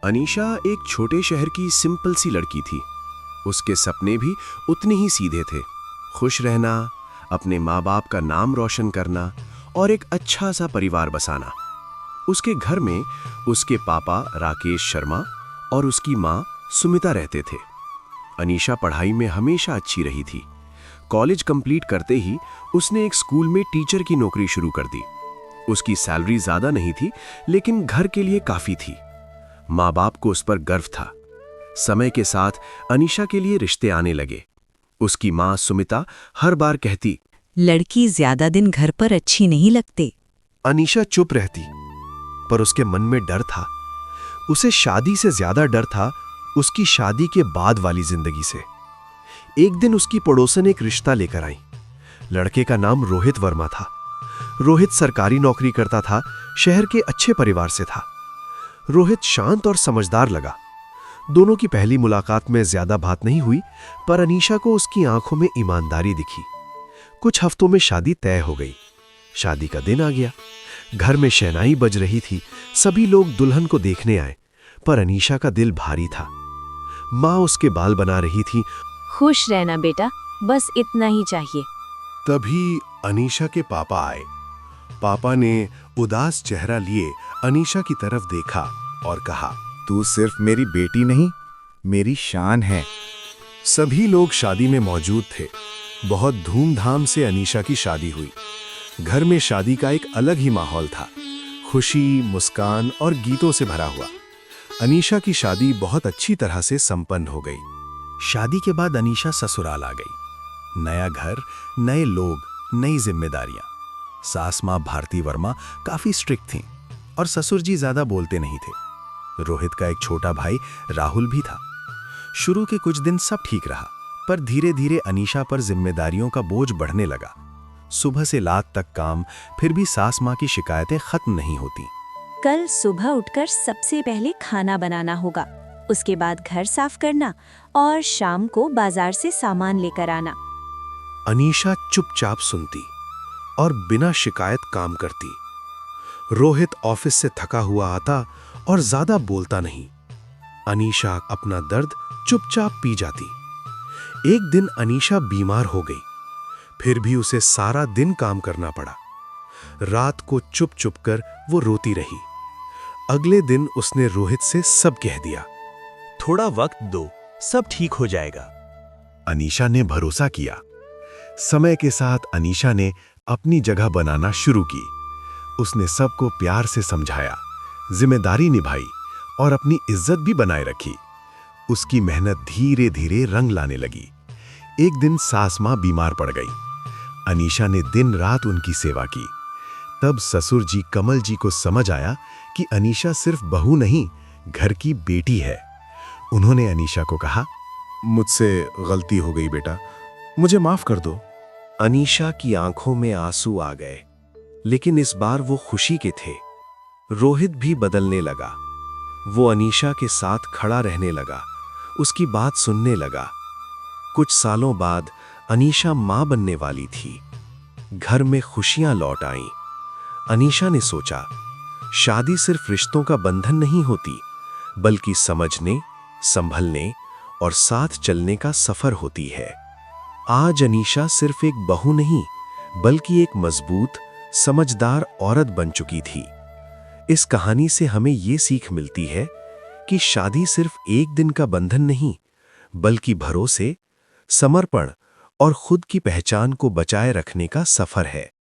अनीशा एक छोटे शहर की सिंपल सी लड़की थी। उसके सपने भी उतने ही सीधे थे। खुश रहना, अपने माँ बाप का नाम रोशन करना और एक अच्छा सा परिवार बसाना। उसके घर में उसके पापा राकेश शर्मा और उसकी माँ सुमिता रहते थे। अनीशा पढ़ाई में हमेशा अच्छी रही थी। कॉलेज कंप्लीट करते ही उसने एक स्कूल में टीचर की नौकरी शुरू कर दी। उसकी सैलरी ज्यादा नहीं थी, लेकिन घर के लिए काफी थी। माँ बाप को उस पर गर्व था। समय के साथ अनीशा के लिए रिश्ते आने लगे। उसकी माँ सुमिता हर बार कहती, लड़की ज्यादा दिन घर पर अच्छी नहीं लगते। अनीशा चुप रहती, पर उसके मन में डर था। उसे शादी से ज्यादा डर था उसकी शादी के बाद वाली जिंदगी से। एक दिन उसकी पड़ोसन एक रिश्ता लेकर आई। लड़के का नाम रोहित वर्मा था। रोहित सरकारी नौकरी करता था, शहर के अच्छे परिवार से था। रोहित शांत और समझदार लगा। दोनों की पहली मुलाकात में ज्यादा बात नहीं हुई, पर अनीशा को उसकी आंखों में ईमानदारी दिखी। कुछ हफ्तों में शादी तय हो गई। शादी का दिन आ गया। घर में शहनाई बज रही थी। सभी लोग दुल्हन को देखने आए, पर अनीशा का दिल भारी था। माँ उसके बाल बना रही थी। खुश रहना बेटा, बस इतना ही चाहिए। तभी अनीशा के पापा आए। पापा ने उदास चेहरा लिए अनीशा की तरफ देखा और कहा, तू सिर्फ मेरी बेटी नहीं, मेरी शान है। सभी लोग शादी में मौजूद थे। बहुत धूमधाम से अनीशा की शादी हुई। घर में शादी का एक अलग ही माहौल था, खुशी, मुस्कान और गीतों से भरा हुआ। अनीशा की शादी बहुत अच्छी तरह से संपन्न हो गई। शादी के बाद अनीशा ससुराल आ गई। नया घर, नए लोग, नई जिम्मेदारियां। सास माँ भारती वर्मा काफी स्ट्रिक्ट थीं और ससुर जी ज्यादा बोलते नहीं थे। रोहित का एक छोटा भाई राहुल भी था। शुरू के कुछ दिन सब ठीक रहा, पर धीरे धीरे अनीशा पर जिम्मेदारियों का बोझ बढ़ने लगा। सुबह से रात तक काम, फिर भी सास माँ की शिकायतें खत्म नहीं होती। कल सुबह उठकर सबसे पहले खाना बनाना होगा, उसके बाद घर साफ करना और शाम को बाजार से सामान लेकर आना। अनीशा चुपचाप सुनती और बिना शिकायत काम करती। रोहित ऑफिस से थका हुआ आता और ज्यादा बोलता नहीं। अनीशा अपना दर्द चुपचाप पी जाती। एक दिन अनीशा बीमार हो गई, फिर भी उसे सारा दिन काम करना पड़ा। रात को चुप चुप कर वो रोती रही। अगले दिन उसने रोहित से सब कह दिया। थोड़ा वक्त दो, सब ठीक हो जाएगा। अनीशा ने भरोसा किया। समय के साथ अनीशा ने अपनी जगह बनाना शुरू की। उसने सबको प्यार से समझाया, जिम्मेदारी निभाई और अपनी इज्जत भी बनाए रखी। उसकी मेहनत धीरे धीरे रंग लाने लगी। एक दिन सास माँ बीमार पड़ गई। अनीशा ने दिन रात उनकी सेवा की। तब ससुर जी कमल जी को समझ आया कि अनीशा सिर्फ बहू नहीं, घर की बेटी है। उन्होंने अनीशा को कहा, मुझसे गलती हो गई बेटा, मुझे माफ कर दो। अनीशा की आंखों में आंसू आ गए, लेकिन इस बार वो खुशी के थे। रोहित भी बदलने लगा। वो अनीशा के साथ खड़ा रहने लगा, उसकी बात सुनने लगा। कुछ सालों बाद अनीशा मां बनने वाली थी। घर में खुशियां लौट आईं। अनीशा ने सोचा, शादी सिर्फ रिश्तों का बंधन नहीं होती, बल्कि समझने, संभलने और साथ चलने का सफर होती है। आज अनीशा सिर्फ एक बहू नहीं, बल्कि एक मजबूत, समझदार औरत बन चुकी थी। इस कहानी से हमें ये सीख मिलती है कि शादी सिर्फ एक दिन का बंधन नहीं, बल्कि भरोसे, समर्पण और खुद की पहचान को बचाए रखने का सफर है।